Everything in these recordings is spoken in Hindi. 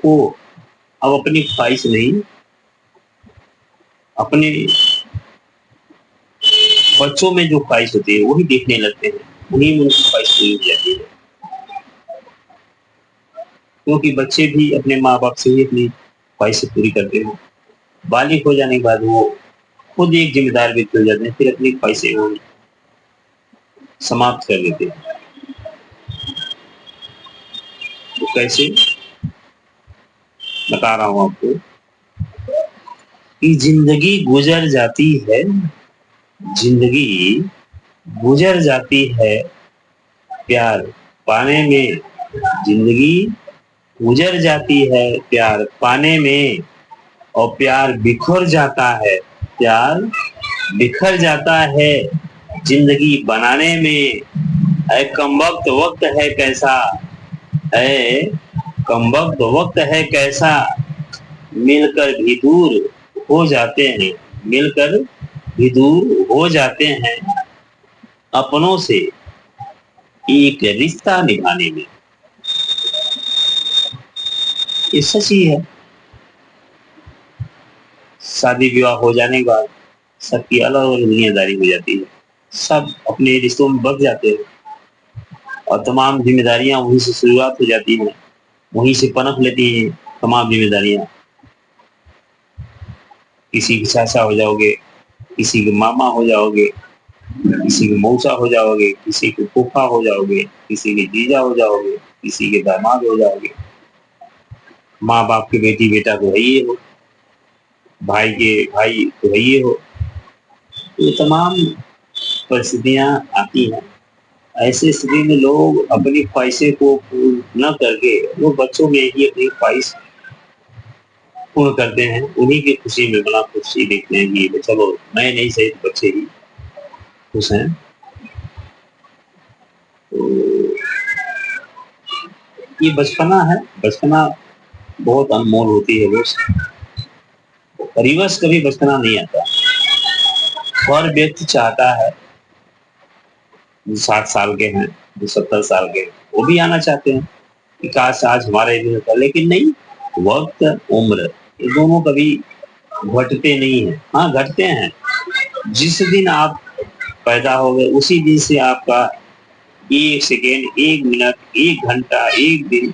को अब अपनी ख्वाहिश नहीं, अपने बच्चों में जो ख्वाहिश होती है वही देखने लगते हैं, उन्हीं में उनकी ख्वाहिश पूरी हो जाती है। क्योंकि बच्चे भी अपने माँ बाप से ही अपनी ख्वाहिशें पूरी करते हैं। बालिग हो जाने के बाद वो खुद एक जिम्मेदार व्यक्ति हो जाते हैं, फिर अपनी ख्वाहिशें वो समाप्त कर देते हैं। तो कैसे, बता रहा हूं आपको कि जिंदगी गुजर जाती है, जिंदगी गुजर जाती है प्यार पाने में, जिंदगी गुजर जाती है प्यार पाने में, और प्यार बिखर जाता है, प्यार बिखर जाता है जिंदगी बनाने में। ऐ कमबख्त वक्त है कैसा, ऐ कमबख्त वक्त है कैसा, मिलकर भी दूर हो जाते हैं, मिलकर भी दूर हो जाते हैं अपनों से एक रिश्ता निभाने में। ये सच ही है। शादी विवाह हो जाने के बाद सबकी अलग अलग दुनियादारी हो जाती है, सब अपने रिश्तों में बस जाते हैं और तमाम जिम्मेदारियां वहीं से शुरुआत हो जाती हैं, वहीं से पनप लेती हैं तमाम जिम्मेदारियां। किसी के चाचा हो जाओगे, किसी के मामा हो जाओगे, किसी के मौसा हो जाओगे, किसी के फूफा हो जाओगे, किसी के जीजा हो जाओगे, किसी के दामाद हो जाओगे। माँ बाप के बेटी बेटा तो है ही हो, भाई के भाई तो है ही हो। ये तमाम परिस्थितियां आती हैं। ऐसे स्थिति में लोग अपनी ख्वाहिशें को पूर्ण न करके वो बच्चों में ही अपनी ख्वाहिश पूर्ण करते हैं, उन्हीं की खुशी में बड़ा खुशी देखते हैं कि चलो मैं नहीं सही तो बच्चे ही खुश हैं। तो ये बचपना है, बचपना बहुत अनमोल होती है दोस्त। रिवर्स कभी बचपना नहीं आता। हर व्यक्ति चाहता है, जो 60 साल के हैं, जो 70 साल के हैं, वो भी आना चाहते हैं कि काश आज हमारे लिए होता, लेकिन नहीं। वक्त, उम्र, ये दोनों कभी घटते नहीं है। हाँ, घटते हैं। जिस दिन आप पैदा हो गए उसी दिन से आपका 1 सेकेंड, 1 मिनट, 1 घंटा, 1 दिन,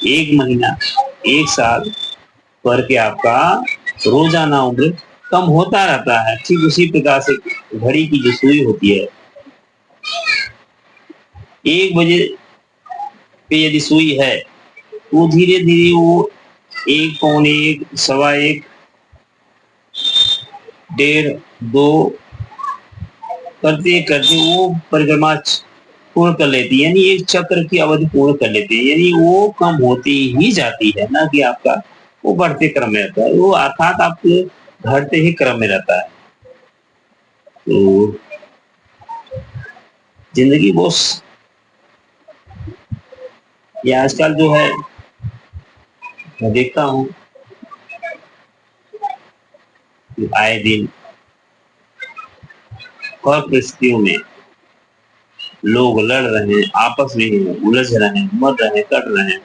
1 महीना, 1 साल करके आपका रोजाना उम्र कम होता रहता है। ठीक उसी प्रकार से घड़ी की जो सुई होती है, 1 बजे पे यदि सुई है, वो धीरे धीरे वो 1, पौने 1, सवा 1, 1:30, 2 करते करते वो परिक्रमा पूर्ण कर लेती है, यानी एक चक्र की अवधि पूर्ण कर लेती है। यानी वो कम होती ही जाती है, ना कि आपका वो बढ़ते क्रम में रहता है, वो अर्थात आपके घटते ही क्रम में रहता है। तो जिंदगी बहुत, ये आजकल जो है मैं देखता हूँ कि आए दिन हर परिस्थितियों में लोग लड़ रहे हैं, आपस में उलझ रहे हैं, मर रहे हैं, कट रहे हैं।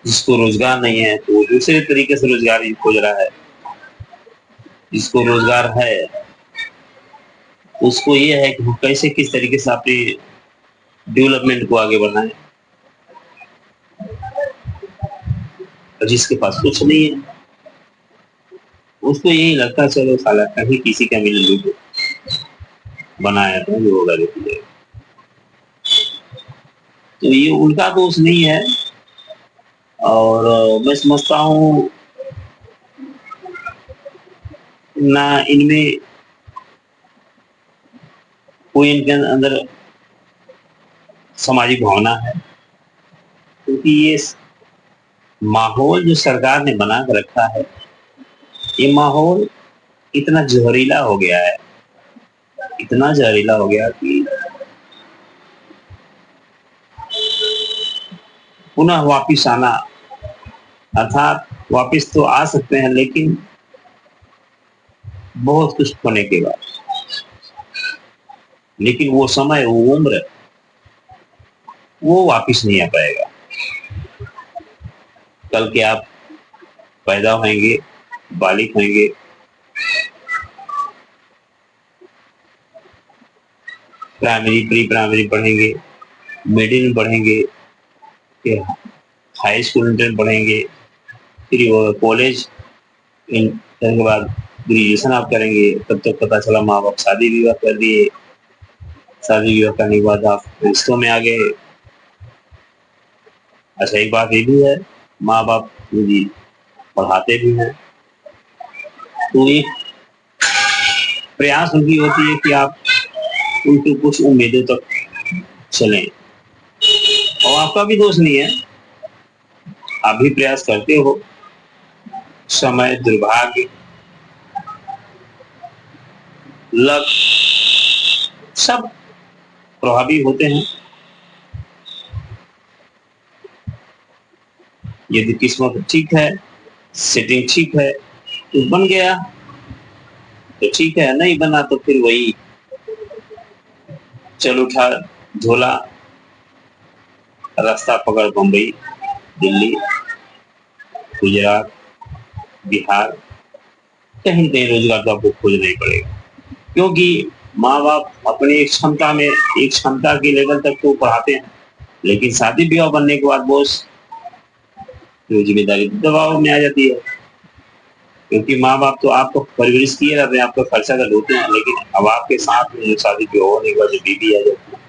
जिसको रोजगार नहीं है तो वो दूसरे तरीके से रोजगार ही खोज रहा है, जिसको रोजगार है उसको ये है कि वो कैसे किस तरीके से अपनी डेवलपमेंट को आगे बढ़ाएं। और जिसके पास कुछ नहीं है उसको यही लगता है चलो साला कहीं किसी का मिल लूट बनाया था जो होगा देखिए। तो ये उनका दोष नहीं है। और मैं समझता हूँ ना इनमें कोई इनके अंदर सामाजिक भावना है, क्योंकि ये माहौल जो सरकार ने बना कर रखा है, ये माहौल इतना जहरीला हो गया है, इतना जहरीला हो गया कि पुनः वापिस आना, अर्थात वापिस तो आ सकते हैं लेकिन बहुत कुछ होने के बाद, लेकिन वो समय, वो उम्र वो वापिस नहीं आ पाएगा। कल के आप पैदा होंगे, बालिग होंगे, प्राइमरी प्री प्राइमरी पढ़ेंगे, मिडिल पढ़ेंगे, फिर हाई स्कूल इंटर पढ़ेंगे, फिर वो कॉलेज इंटर के बाद ग्रेजुएशन आप करेंगे। तब तक पता चला माँ बाप शादी विवाह कर दिए, शादी विवाह करने के बाद आप रिश्तों में आ गए। अच्छा, एक बात ये भी है, माँ बाप जी पढ़ाते भी हैं, तो एक प्रयास उनकी होती है कि आप उनकी कुछ उम्मीदों तक चलें, और आपका भी दोष नहीं है, आप भी प्रयास करते हो। समय, दुर्भाग्य, लक सब प्रभावी होते हैं। यदि किस्मत ठीक है, सेटिंग ठीक है तो बन गया तो ठीक है, नहीं बना तो फिर वही चल उठा झोला, रास्ता पकड़ बम्बई, दिल्ली, गुजरात, बिहार, कहीं कहीं रोजगार तो आपको खोजना ही पड़ेगा। क्योंकि माँ बाप अपनी एक क्षमता में, एक क्षमता के लेवल तक तो पढ़ाते हैं, लेकिन शादी ब्याह बनने के बाद बोझ, जिम्मेदारी दबाव में आ जाती है। क्योंकि माँ बाप तो आपको परवरिश किए रहते हैं, आपका खर्चा कर देते हैं, लेकिन अब आपके साथ में जो शादी ब्याह होने के बाद जो बीवी आ जाती है,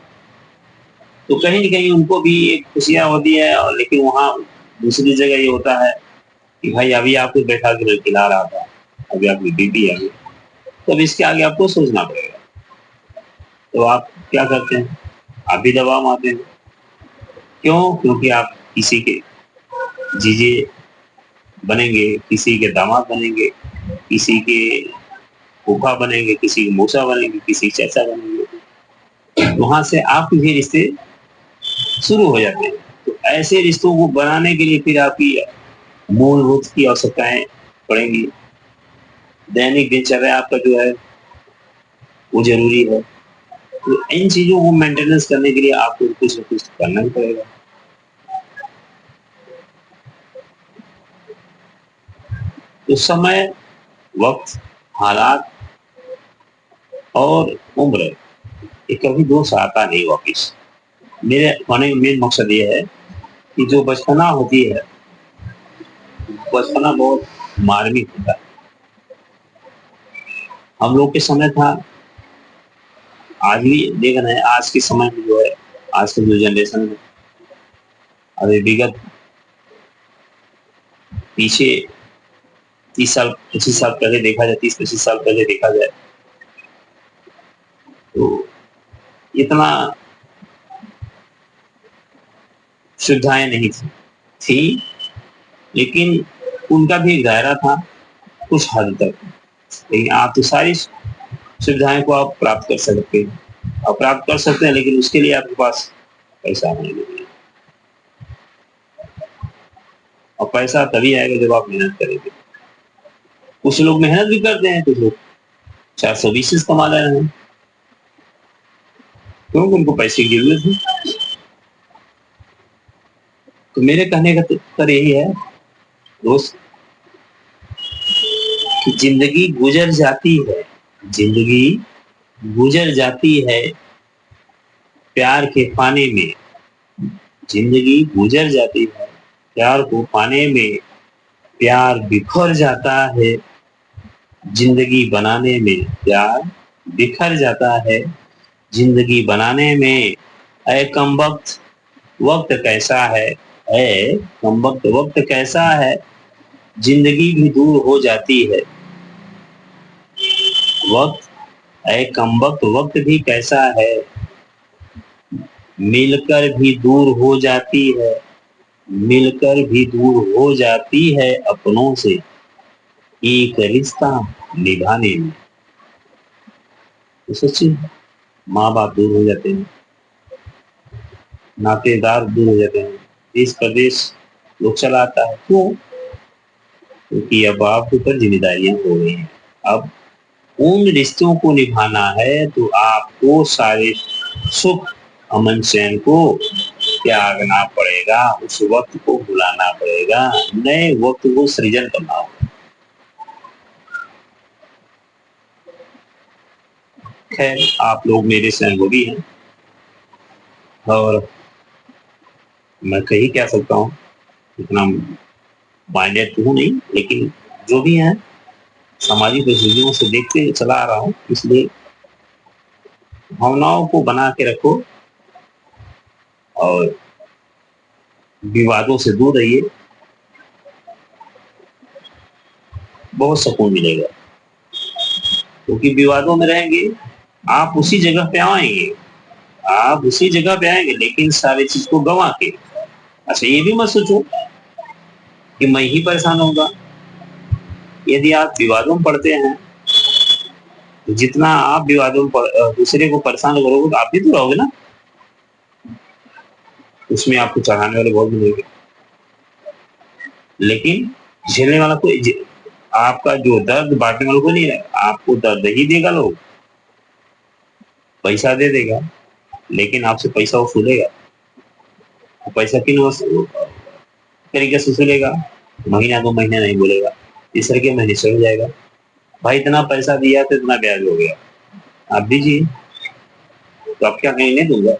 तो कहीं न कहीं उनको भी एक खुशियाँ होती है, और लेकिन वहाँ दूसरी जगह ये होता है कि भाई अभी आपको बैठा के खिला रहा था, अभी आपकी बीवी आ गई, तो अब इसके आगे आपको सोचना पड़ेगा। तो आप क्या करते हैं? आप भी दबाव में आते हैं। क्यों? क्योंकि आप किसी के जीजे बनेंगे, किसी के दामाद बनेंगे, किसी के फूफा बनेंगे, किसी के मौसा बनेंगे, किसी के चाचा बनेंगे। वहाँ से आपके भी रिश्ते शुरू हो जाते हैं। तो ऐसे रिश्तों को बनाने के लिए फिर आपकी मूलभूत की आवश्यकताएं पड़ेंगी। दैनिक दिनचर्या आपका जो है वो जरूरी है। तो इन चीजों को मेंटेनेंस करने के लिए आपको कुछ न कुछ करना ही पड़ेगा। तो समय, वक्त, हालात और उम्र, ये कभी दोस्त आता नहीं वापिस। मेरे होने का मेन मकसद ये है कि जो बचपना होती है, बचपना बहुत मार्मिक होता है। हम लोग के समय था, आज भी देख रहे हैं, आज के समय में जो है, आज की जो जनरेशन है, अभी विगत पीछे 30 साल 25 साल पहले देखा जाए, 30-25 साल पहले देखा जाए, तो इतना सुविधाएं नहीं थी, लेकिन उनका भी एक दायरा था कुछ हद तक। लेकिन आप तो सारी सुविधाएं को आप प्राप्त कर सकते हैं, आप प्राप्त कर सकते हैं, लेकिन उसके लिए आपके पास पैसा होना चाहिए, और पैसा तभी आएगा जब आप मेहनत करेंगे। कुछ लोग मेहनत भी करते हैं, कुछ लोग 420 कमा रहे हैं, क्योंकि उनको पैसे की जरूरत है। तो मेरे कहने का उत्तर यही है दोस्त, कि जिंदगी गुजर जाती है, जिंदगी गुजर जाती है प्यार के पाने में, जिंदगी गुजर जाती है प्यार को पाने में, प्यार बिखर जाता है जिंदगी बनाने में, प्यार बिखर जाता है जिंदगी बनाने में। ऐ कमबख्त वक्त कैसा है, ऐ कमबख्त वक्त कैसा है, जिंदगी भी दूर हो जाती है। वक्त, ऐ कमबख्त वक्त भी कैसा है, मिलकर भी दूर हो जाती है, मिलकर भी दूर हो जाती है अपनों से एक रिश्ता निभाने में। तो सच्ची, माँ बाप दूर हो जाते हैं, नातेदार दूर हो जाते हैं, देश प्रदेश लोग चला आता है। क्यों? क्योंकि अब आपके ऊपर जिम्मेदारियां हो गई हैं। अब उन रिश्तों को निभाना है, तो आपको सारे सुख, अमन, चैन को त्यागना पड़ेगा, उस वक्त को भुलाना पड़ेगा, नए वक्त को सृजन करना होगा। खैर, आप लोग मेरे से अनुभवी हैं और मैं कहीं कह सकता हूँ, इतना माइंडेड तो हूँ नहीं, लेकिन जो भी है सामाजिक परिस्थितियों से देखते चला आ रहा हूँ, इसलिए भावनाओं को बना के रखो और विवादों से दूर रहिए, बहुत सुकून मिलेगा। क्योंकि विवादों में रहेंगे आप उसी जगह पे आएंगे, आप उसी जगह पे आएंगे, लेकिन सारी चीज को गंवा के। अच्छा, ये भी मत सोचो कि मैं ही परेशान होगा। यदि आप विवादों में पड़ते हैं तो जितना आप विवादों में दूसरे को परेशान करोगे तो आप भी तो रहोगे ना, उसमें आपको चढ़ाने वाले बहुत मिलेंगे, लेकिन झेलने वाला कोई, आपका जो दर्द बांटने वाला कोई नहीं है, आपको दर्द ही देगा, लोग पैसा दे देगा, लेकिन आपसे पैसा वसूलेगा। पैसा किन तरीके से वसूलेगा? महीना 2 महीने नहीं बोलेगा, तीसरे के महीने चढ़ जाएगा, भाई इतना पैसा दिया तो इतना ब्याज हो गया, आप दीजिए। तो आप क्या कहेंगे? नहीं दूंगा,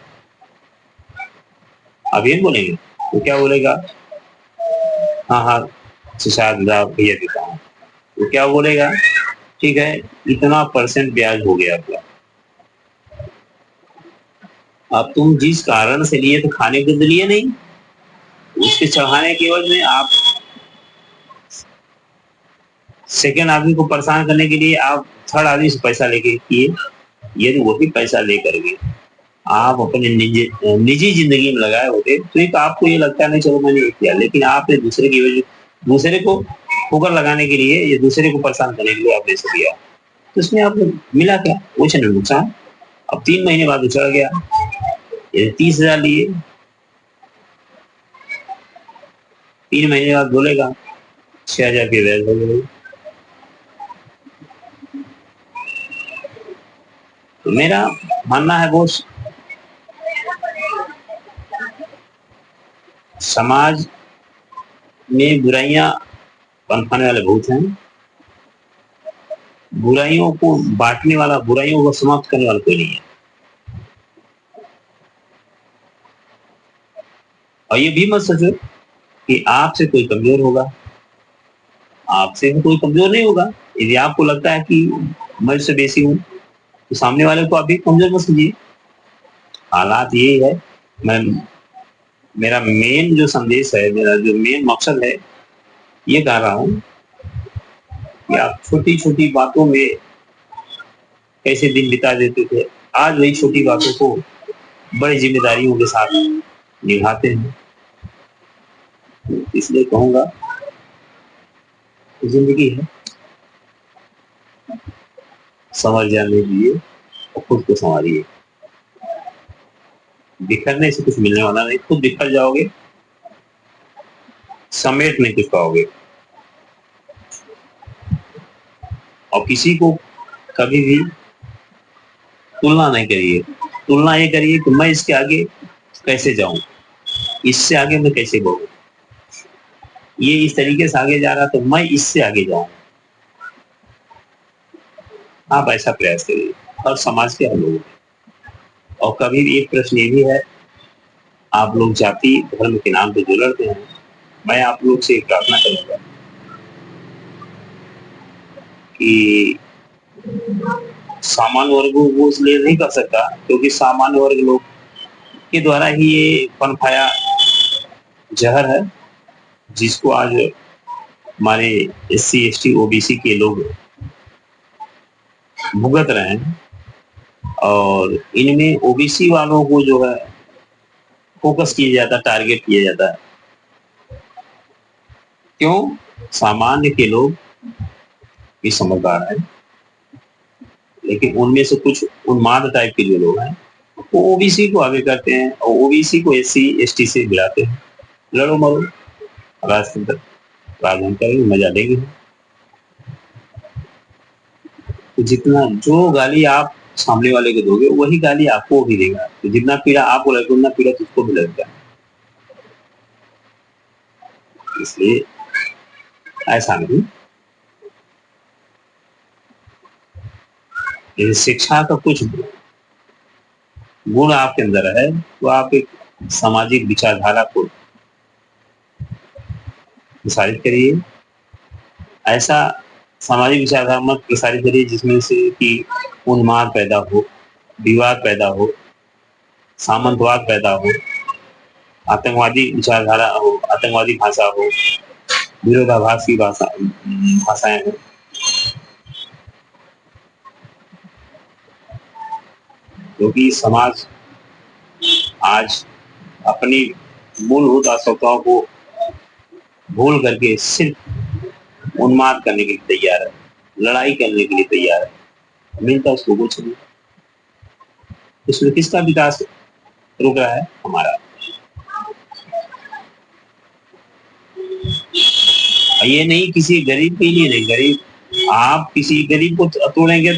आप ये बोलेंगे तो क्या बोलेगा? हाँ हाँ, शायद भैया देता हूँ। तो क्या बोलेगा? ठीक है, इतना परसेंट ब्याज हो गया आपका। अब तुम जिस कारण से लिए तो खाने को तो लिए नहीं, उसके चढ़ाने की वजह में आप सेकेंड आदमी को परेशान करने के लिए आप थर्ड आदमी से पैसा लेके किए। यदि वही पैसा लेकर के आप अपने निजी जिंदगी में लगाए होते तो एक आपको ये लगता नहीं चलो मैंने ये किया, लेकिन आपने दूसरे की वजह, दूसरे को ठोकर लगाने के लिए या दूसरे को परेशान करने के लिए आपने ऐसा किया, तो इसमें आपको मिला क्या? कुछ नहीं, नुकसान। अब 3 महीने बाद उछड़ गया, ये 30,000 लिए, 3 महीने बाद बोलेगा 6,000 की ब्याज हो गई। तो मेरा मानना है बोस, समाज में बुराइयां पनपाने वाले बहुत हैं, बुराइयों को बांटने वाला, बुराइयों को समाप्त करने वाला कोई नहीं है। और ये भी मत सोचो कि आपसे कोई कमजोर होगा, आपसे भी कोई कमजोर नहीं होगा। यदि आपको लगता है कि मैं इससे बेसी हूं तो सामने वाले को आप भी कमजोर मत समझिए। हालात यही है। मैं, मेरा मेन जो संदेश है, मेरा जो मेन मकसद है, ये कह रहा हूं कि आप छोटी छोटी बातों में कैसे दिन बिता देते थे, आज वही छोटी बातों को बड़ी जिम्मेदारियों के साथ निभाते हैं। इसलिए कहूंगा, जिंदगी है, समझ जाने दीजिए और खुद को संवारिए। बिखरने से कुछ मिलने वाला नहीं, खुद बिखर जाओगे, समेट नहीं कुछ पाओगे। और किसी को कभी भी तुलना नहीं करिए। तुलना ये करिए कि मैं इसके आगे कैसे जाऊं, इससे आगे मैं कैसे बढ़ूं, ये इस तरीके से आगे जा रहा तो मैं इससे आगे जाऊं। आप ऐसा प्रयास करिए और समाज के हर लोगों में। और कभी भी एक प्रश्न ये भी है, आप लोग जाति धर्म के नाम पे जो लड़ते हैं, मैं आप लोग से प्रार्थना करूंगा कि सामान्य वर्ग वो इसलिए नहीं कर सकता क्योंकि सामान्य वर्ग लोग के द्वारा ही ये पनपाया जहर है, जिसको आज हमारे SC ST OBC के लोग भुगत रहे हैं। और इनमें OBC वालों को जो है फोकस किया जाता है, टारगेट किया जाता है। क्यों? सामान्य के लोग भी समझदार हैं, लेकिन उनमें से कुछ उन्माद टाइप के जो लोग हैं वो OBC को आगे करते हैं और OBC को SC ST से गिराते हैं। लड़ो मरो, राजतंत्र राज हम करेंगे, मजा लेंगे। तो जितना जो गाली आप सामने वाले को दोगे वही गाली आपको भी देगा, तो जितना पीड़ा आपको लगेगा उतना पीड़ा तुझको भी लगेगा। इसलिए ऐसा नहीं। यदि शिक्षा का कुछ गुण आपके अंदर है तो आप एक सामाजिक विचारधारा को प्रसारित करिए। ऐसा सामाजिक विचारधारा मत प्रसारित करिए जिसमें से कि उन्माद पैदा हो, विवाद पैदा हो, सामंतवाद पैदा हो, आतंकवादी विचारधारा हो, आतंकवादी भाषा हो, विरोधाभासी भाषाएं हो। क्योंकि समाज आज अपनी मूलभूत आवश्यकताओं को भूल करके सिर्फ उन्माद करने के लिए तैयार है, लड़ाई करने के लिए तैयार है, मिलता उसको कुछ नहीं। इसमें किसका विकास रुक रहा है? हमारा। ये नहीं किसी गरीब के लिए नहीं, गरीब आप किसी गरीब को तोड़ेंगे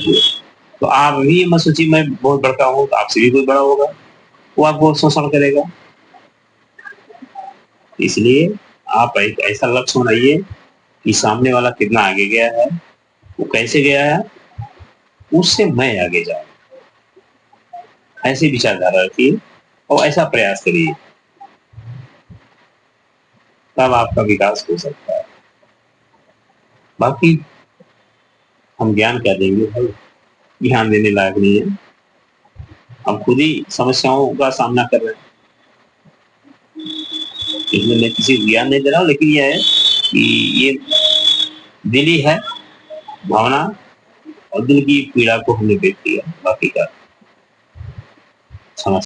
तो आप भी मत सोचिए मैं बहुत बड़का हूं तो आपसे भी कोई बड़ा होगा, वो आपको शोषण करेगा। इसलिए आप एक ऐसा लक्ष्य बनाइए कि सामने वाला कितना आगे गया है, वो कैसे गया है, उससे मैं आगे जाऊं, ऐसी विचारधारा रखिए और ऐसा प्रयास करिए, तब आपका विकास हो सकता है। बाकी हम ज्ञान क्या देंगे भाई, ध्यान देने लायक नहीं है। हम खुद ही समस्याओं का सामना कर रहे हैं। इसमें मैं किसी को ज्ञान नहीं दे रहा हूँ, लेकिन यह है कि ये दिली है भावना और दिल की पीड़ा को हमने व्यक्त किया, बाकी का समझ